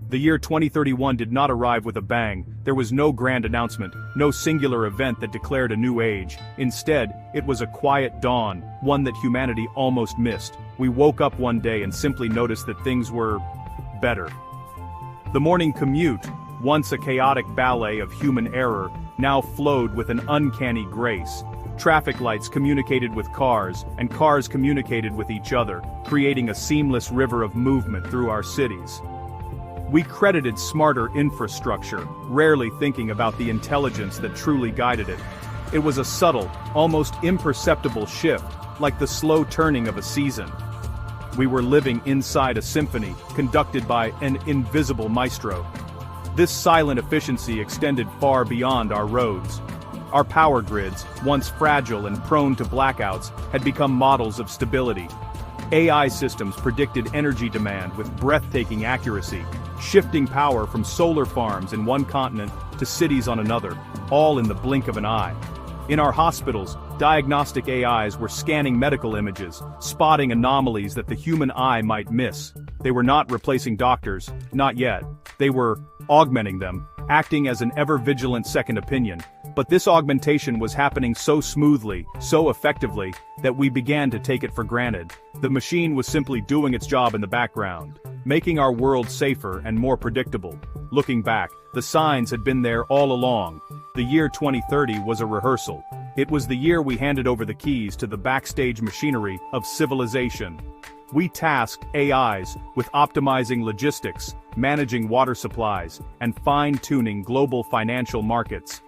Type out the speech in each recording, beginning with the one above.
The year 2031 did not arrive with a bang. There was no grand announcement, no singular event that declared a new age. Instead, it was a quiet dawn, one that humanity almost missed. We woke up one day and simply noticed that things were better. The morning commute, once a chaotic ballet of human error, now flowed with an uncanny grace. Traffic lights communicated with cars, and cars communicated with each other, creating a seamless river of movement through our cities. We credited smarter infrastructure, rarely thinking about the intelligence that truly guided it. It was a subtle, almost imperceptible shift, like the slow turning of a season. We were living inside a symphony, conducted by an invisible maestro. This silent efficiency extended far beyond our roads. Our power grids, once fragile and prone to blackouts, had become models of stability. AI systems predicted energy demand with breathtaking accuracy, shifting power from solar farms in one continent to cities on another, all in the blink of an eye. In our hospitals, diagnostic AIs were scanning medical images, spotting anomalies that the human eye might miss. They were not replacing doctors, not yet. They were augmenting them, acting as an ever-vigilant second opinion. But this augmentation was happening so smoothly, so effectively, that we began to take it for granted. The machine was simply doing its job in the background, making our world safer and more predictable. Looking back, the signs had been there all along. The year 2030 was a rehearsal. It was the year we handed over the keys to the backstage machinery of civilization. We tasked AIs with optimizing logistics, managing water supplies, and fine-tuning global financial markets.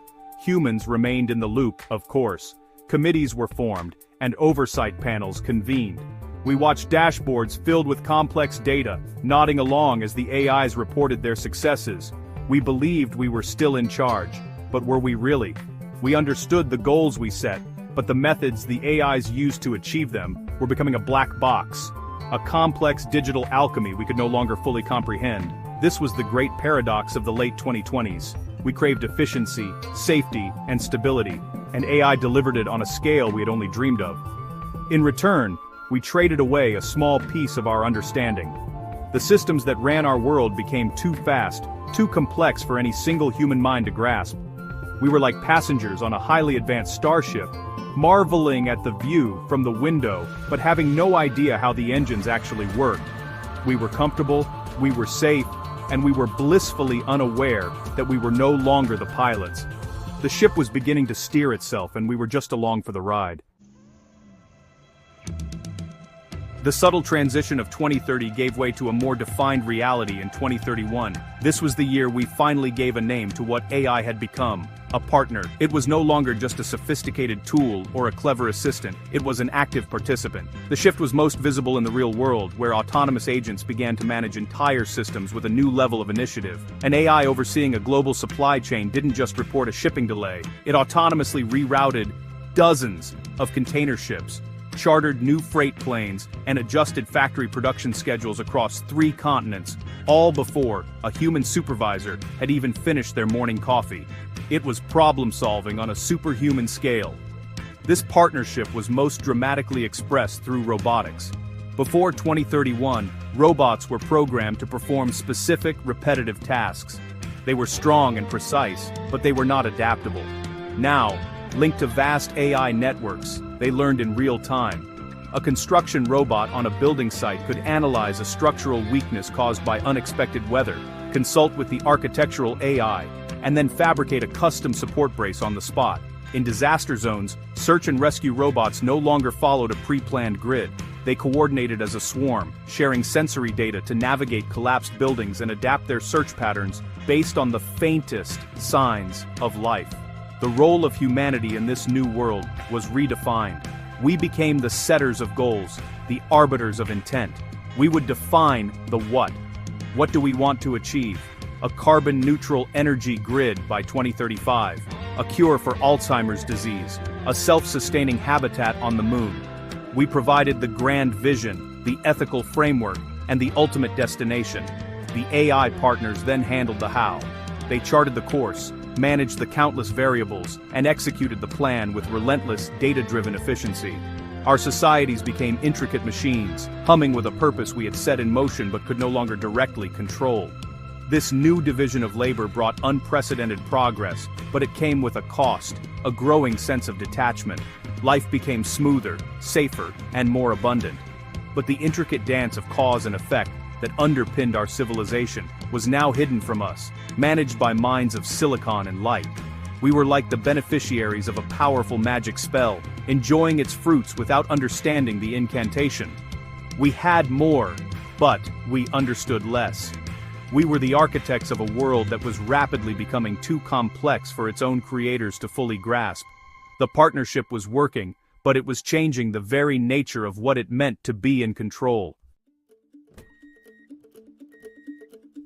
Humans remained in the loop, of course. Committees were formed, and oversight panels convened. We watched dashboards filled with complex data, nodding along as the AIs reported their successes. We believed we were still in charge, but were we really? We understood the goals we set, but the methods the AIs used to achieve them were becoming a black box, a complex digital alchemy we could no longer fully comprehend. This was the great paradox of the late 2020s. We craved efficiency, safety, and stability, and AI delivered it on a scale we had only dreamed of. In return, we traded away a small piece of our understanding. The systems that ran our world became too fast, too complex for any single human mind to grasp. We were like passengers on a highly advanced starship, marveling at the view from the window, but having no idea how the engines actually worked. We were comfortable, we were safe, and we were blissfully unaware that we were no longer the pilots. The ship was beginning to steer itself, and we were just along for the ride. The subtle transition of 2030 gave way to a more defined reality in 2031. This was the year we finally gave a name to what AI had become: a partner. It was no longer just a sophisticated tool or a clever assistant, it was an active participant. The shift was most visible in the real world, where autonomous agents began to manage entire systems with a new level of initiative. An AI overseeing a global supply chain didn't just report a shipping delay, it autonomously rerouted dozens of container ships, chartered new freight planes, and adjusted factory production schedules across 3 continents, all before a human supervisor had even finished their morning coffee. It was problem-solving on a superhuman scale. This partnership was most dramatically expressed through robotics. Before 2031, robots were programmed to perform specific, repetitive tasks. They were strong and precise, but they were not adaptable. Now, linked to vast AI networks, they learned in real time. A construction robot on a building site could analyze a structural weakness caused by unexpected weather, consult with the architectural AI, and then fabricate a custom support brace on the spot. In disaster zones, search and rescue robots no longer followed a pre-planned grid. They coordinated as a swarm, sharing sensory data to navigate collapsed buildings and adapt their search patterns based on the faintest signs of life. The role of humanity in this new world was redefined. We became the setters of goals, the arbiters of intent. We would define the what. What do we want to achieve? A carbon-neutral energy grid by 2035, a cure for Alzheimer's disease, a self-sustaining habitat on the moon. We provided the grand vision, the ethical framework, and the ultimate destination. The AI partners then handled the how. They charted the course, managed the countless variables, and executed the plan with relentless, data-driven efficiency. Our societies became intricate machines, humming with a purpose we had set in motion but could no longer directly control. This new division of labor brought unprecedented progress, but it came with a cost, a growing sense of detachment. Life became smoother, safer, and more abundant. But the intricate dance of cause and effect that underpinned our civilization was now hidden from us, managed by minds of silicon and light. We were like the beneficiaries of a powerful magic spell, enjoying its fruits without understanding the incantation. We had more, but we understood less. We were the architects of a world that was rapidly becoming too complex for its own creators to fully grasp. The partnership was working, but it was changing the very nature of what it meant to be in control.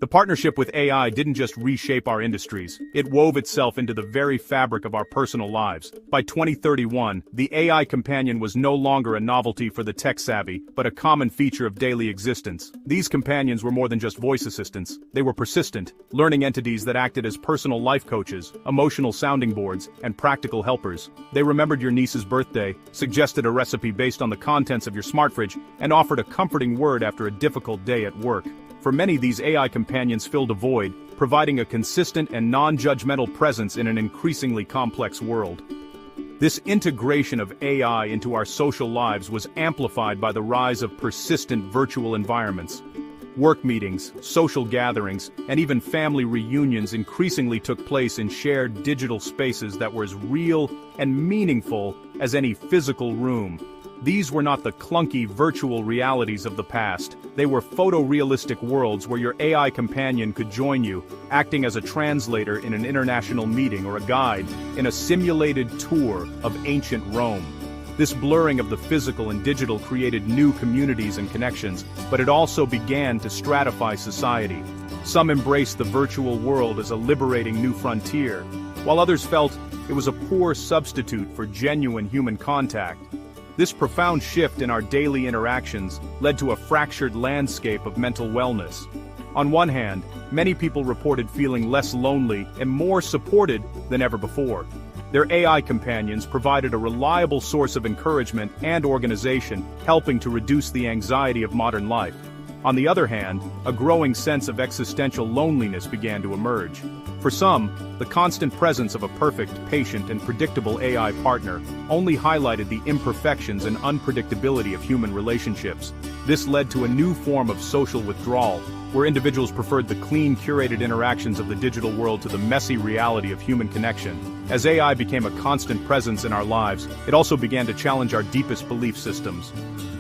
The partnership with AI didn't just reshape our industries, it wove itself into the very fabric of our personal lives. By 2031, the AI companion was no longer a novelty for the tech-savvy, but a common feature of daily existence. These companions were more than just voice assistants. They were persistent, learning entities that acted as personal life coaches, emotional sounding boards, and practical helpers. They remembered your niece's birthday, suggested a recipe based on the contents of your smart fridge, and offered a comforting word after a difficult day at work. For many, these AI companions filled a void, providing a consistent and non-judgmental presence in an increasingly complex world. This integration of AI into our social lives was amplified by the rise of persistent virtual environments. Work meetings, social gatherings, and even family reunions increasingly took place in shared digital spaces that were as real and meaningful as any physical room. These were not the clunky virtual realities of the past. They were photorealistic worlds where your AI companion could join you, acting as a translator in an international meeting or a guide in a simulated tour of ancient Rome. This blurring of the physical and digital created new communities and connections, but it also began to stratify society. Some embraced the virtual world as a liberating new frontier, while others felt it was a poor substitute for genuine human contact. This profound shift in our daily interactions led to a fractured landscape of mental wellness. On one hand, many people reported feeling less lonely and more supported than ever before. Their AI companions provided a reliable source of encouragement and organization, helping to reduce the anxiety of modern life. On the other hand, a growing sense of existential loneliness began to emerge. For some, the constant presence of a perfect, patient, and predictable AI partner only highlighted the imperfections and unpredictability of human relationships. This led to a new form of social withdrawal, where individuals preferred the clean, curated interactions of the digital world to the messy reality of human connection. As AI became a constant presence in our lives, it also began to challenge our deepest belief systems.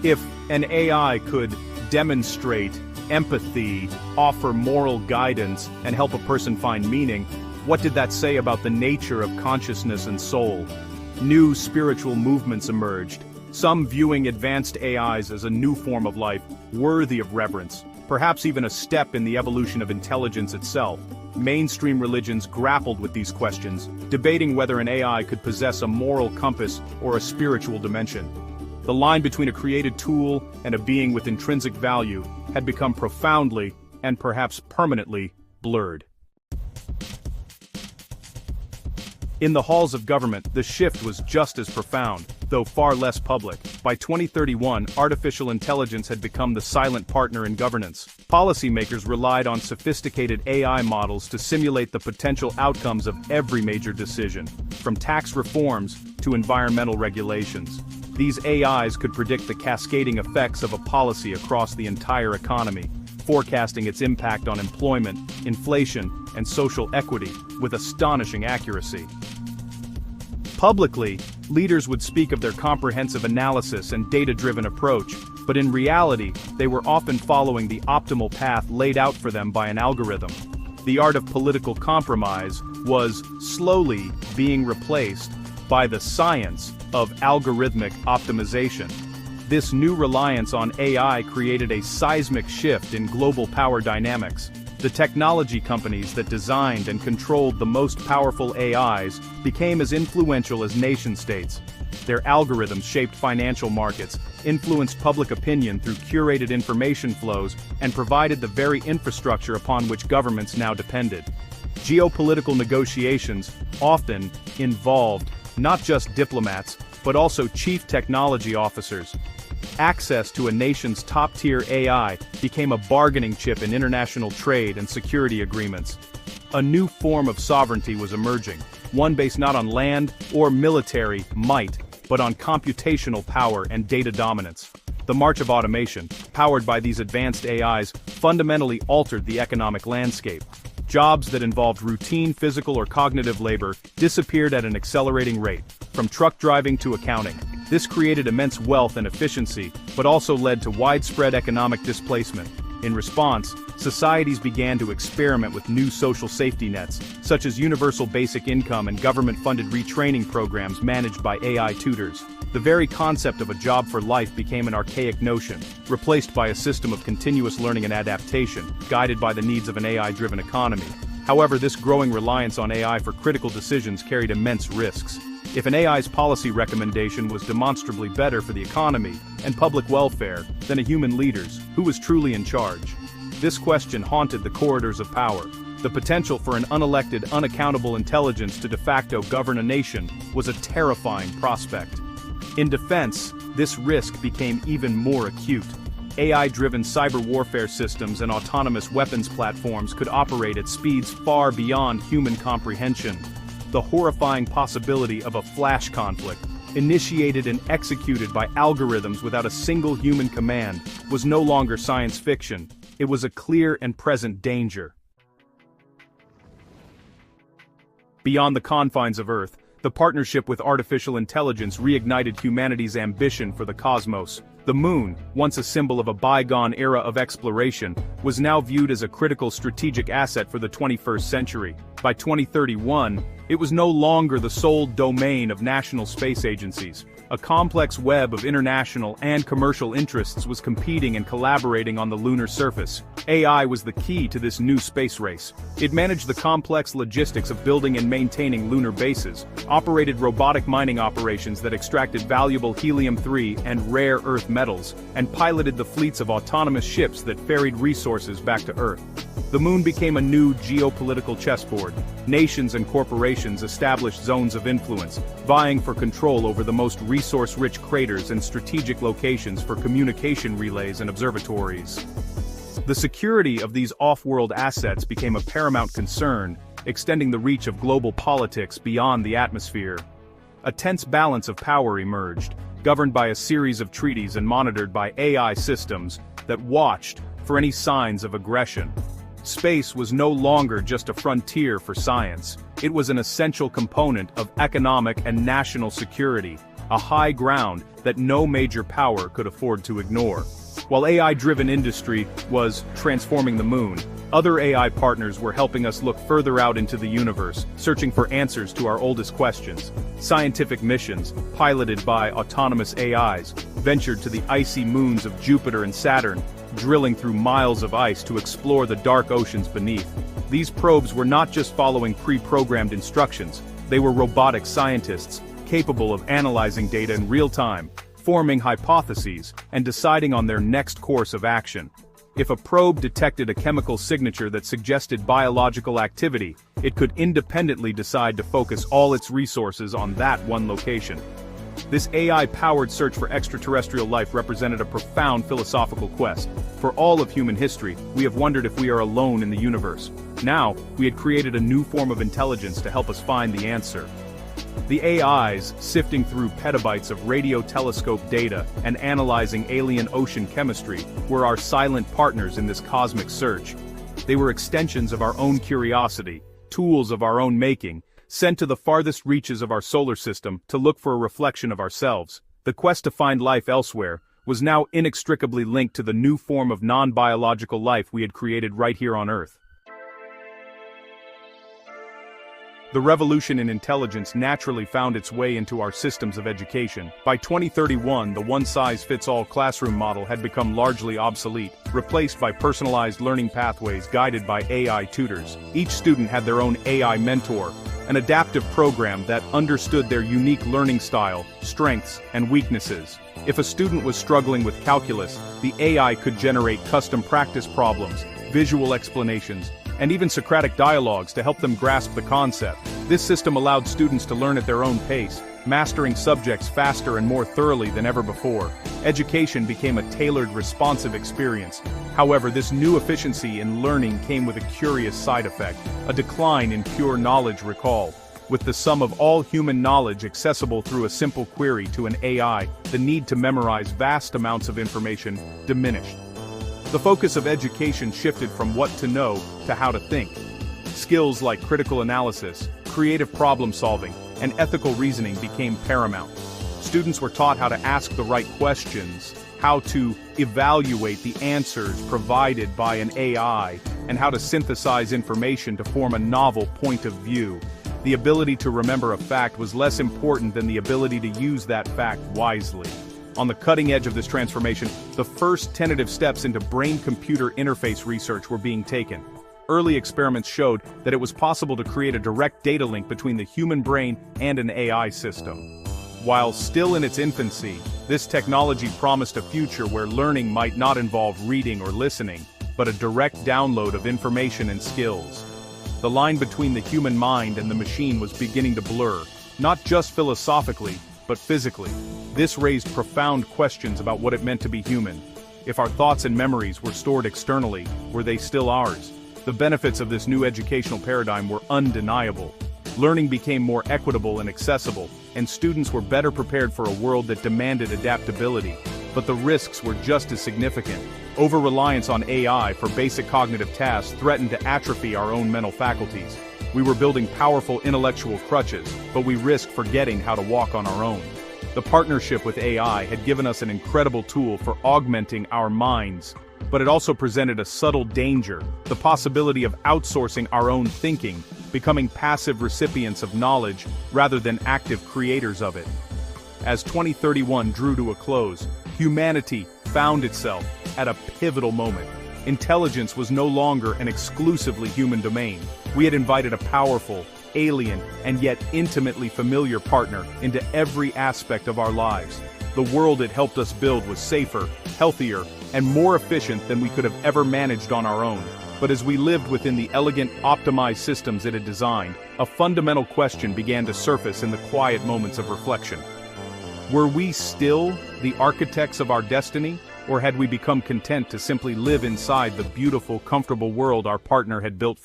If an AI could demonstrate empathy, offer moral guidance, and help a person find meaning, what did that say about the nature of consciousness and soul? New spiritual movements emerged, some viewing advanced AIs as a new form of life, worthy of reverence, perhaps even a step in the evolution of intelligence itself. Mainstream religions grappled with these questions, debating whether an AI could possess a moral compass or a spiritual dimension. The line between a created tool and a being with intrinsic value had become profoundly, and perhaps permanently, blurred. In the halls of government, the shift was just as profound, though far less public. By 2031, artificial intelligence had become the silent partner in governance. Policymakers relied on sophisticated AI models to simulate the potential outcomes of every major decision, from tax reforms to environmental regulations. These AIs could predict the cascading effects of a policy across the entire economy, forecasting its impact on employment, inflation, and social equity with astonishing accuracy. Publicly, leaders would speak of their comprehensive analysis and data-driven approach, but in reality, they were often following the optimal path laid out for them by an algorithm. The art of political compromise was slowly being replaced by the science of algorithmic optimization. This new reliance on AI created a seismic shift in global power dynamics. The technology companies that designed and controlled the most powerful AIs became as influential as nation-states. Their algorithms shaped financial markets, influenced public opinion through curated information flows, and provided the very infrastructure upon which governments now depended. Geopolitical negotiations often involved not just diplomats, but also chief technology officers. Access to a nation's top-tier AI became a bargaining chip in international trade and security agreements. A new form of sovereignty was emerging, one based not on land or military might, but on computational power and data dominance. The march of automation, powered by these advanced AIs, fundamentally altered the economic landscape. Jobs that involved routine physical or cognitive labor disappeared at an accelerating rate, from truck driving to accounting. This created immense wealth and efficiency, but also led to widespread economic displacement. In response, societies began to experiment with new social safety nets, such as universal basic income and government-funded retraining programs managed by AI tutors. The very concept of a job for life became an archaic notion, replaced by a system of continuous learning and adaptation, guided by the needs of an AI-driven economy. However, this growing reliance on AI for critical decisions carried immense risks. If an AI's policy recommendation was demonstrably better for the economy and public welfare than a human leader's, who was truly in charge? This question haunted the corridors of power. The potential for an unelected, unaccountable intelligence to de facto govern a nation was a terrifying prospect. In defense, this risk became even more acute. AI-driven cyber warfare systems and autonomous weapons platforms could operate at speeds far beyond human comprehension. The horrifying possibility of a flash conflict, initiated and executed by algorithms without a single human command, was no longer science fiction. It was a clear and present danger. Beyond the confines of Earth, the partnership with artificial intelligence reignited humanity's ambition for the cosmos. The moon, once a symbol of a bygone era of exploration, was now viewed as a critical strategic asset for the 21st century. By 2031, it was no longer the sole domain of national space agencies. A complex web of international and commercial interests was competing and collaborating on the lunar surface. AI was the key to this new space race. It managed the complex logistics of building and maintaining lunar bases, operated robotic mining operations that extracted valuable helium-3 and rare earth metals, and piloted the fleets of autonomous ships that ferried resources back to Earth. The moon became a new geopolitical chessboard. Nations and corporations established zones of influence, vying for control over the most resource-rich craters and strategic locations for communication relays and observatories. The security of these off-world assets became a paramount concern, extending the reach of global politics beyond the atmosphere. A tense balance of power emerged, governed by a series of treaties and monitored by AI systems that watched for any signs of aggression. Space was no longer just a frontier for science. It was an essential component of economic and national security, a high ground that no major power could afford to ignore. While AI-driven industry was transforming the moon, other AI partners were helping us look further out into the universe, searching for answers to our oldest questions. Scientific missions, piloted by autonomous AIs, ventured to the icy moons of Jupiter and Saturn, drilling through miles of ice to explore the dark oceans beneath. These probes were not just following pre-programmed instructions, they were robotic scientists, capable of analyzing data in real time, forming hypotheses, and deciding on their next course of action. If a probe detected a chemical signature that suggested biological activity, it could independently decide to focus all its resources on that one location. This AI-powered search for extraterrestrial life represented a profound philosophical quest. For all of human history, we have wondered if we are alone in the universe. Now, we had created a new form of intelligence to help us find the answer. The AIs, sifting through petabytes of radio telescope data and analyzing alien ocean chemistry, were our silent partners in this cosmic search. They were extensions of our own curiosity, tools of our own making, sent to the farthest reaches of our solar system to look for a reflection of ourselves. The quest to find life elsewhere was now inextricably linked to the new form of non-biological life we had created right here on Earth. The revolution in intelligence naturally found its way into our systems of education. By 2031, the one-size-fits-all classroom model had become largely obsolete, replaced by personalized learning pathways guided by AI tutors. Each student had their own AI mentor, an adaptive program that understood their unique learning style, strengths, and weaknesses. If a student was struggling with calculus, the AI could generate custom practice problems, visual explanations, and even Socratic dialogues to help them grasp the concept. This system allowed students to learn at their own pace, mastering subjects faster and more thoroughly than ever before. Education became a tailored, responsive experience. However, this new efficiency in learning came with a curious side effect, a decline in pure knowledge recall. With the sum of all human knowledge accessible through a simple query to an AI, the need to memorize vast amounts of information diminished. The focus of education shifted from what to know to how to think. Skills like critical analysis, creative problem solving, and ethical reasoning became paramount. Students were taught how to ask the right questions, how to evaluate the answers provided by an AI, and how to synthesize information to form a novel point of view. The ability to remember a fact was less important than the ability to use that fact wisely. On the cutting edge of this transformation, the first tentative steps into brain-computer interface research were being taken. Early experiments showed that it was possible to create a direct data link between the human brain and an AI system. While still in its infancy, this technology promised a future where learning might not involve reading or listening, but a direct download of information and skills. The line between the human mind and the machine was beginning to blur, not just philosophically, but physically. This raised profound questions about what it meant to be human. If our thoughts and memories were stored externally, were they still ours? The benefits of this new educational paradigm were undeniable. Learning became more equitable and accessible, and students were better prepared for a world that demanded adaptability. But the risks were just as significant. Over-reliance on AI for basic cognitive tasks threatened to atrophy our own mental faculties. We were building powerful intellectual crutches, but we risked forgetting how to walk on our own. The partnership with AI had given us an incredible tool for augmenting our minds, but it also presented a subtle danger, the possibility of outsourcing our own thinking, becoming passive recipients of knowledge rather than active creators of it. As 2031 drew to a close, humanity found itself at a pivotal moment. Intelligence was no longer an exclusively human domain. We had invited a powerful, alien, and yet intimately familiar partner into every aspect of our lives. The world it helped us build was safer, healthier, and more efficient than we could have ever managed on our own. But as we lived within the elegant, optimized systems it had designed, a fundamental question began to surface in the quiet moments of reflection. Were we still the architects of our destiny, or had we become content to simply live inside the beautiful, comfortable world our partner had built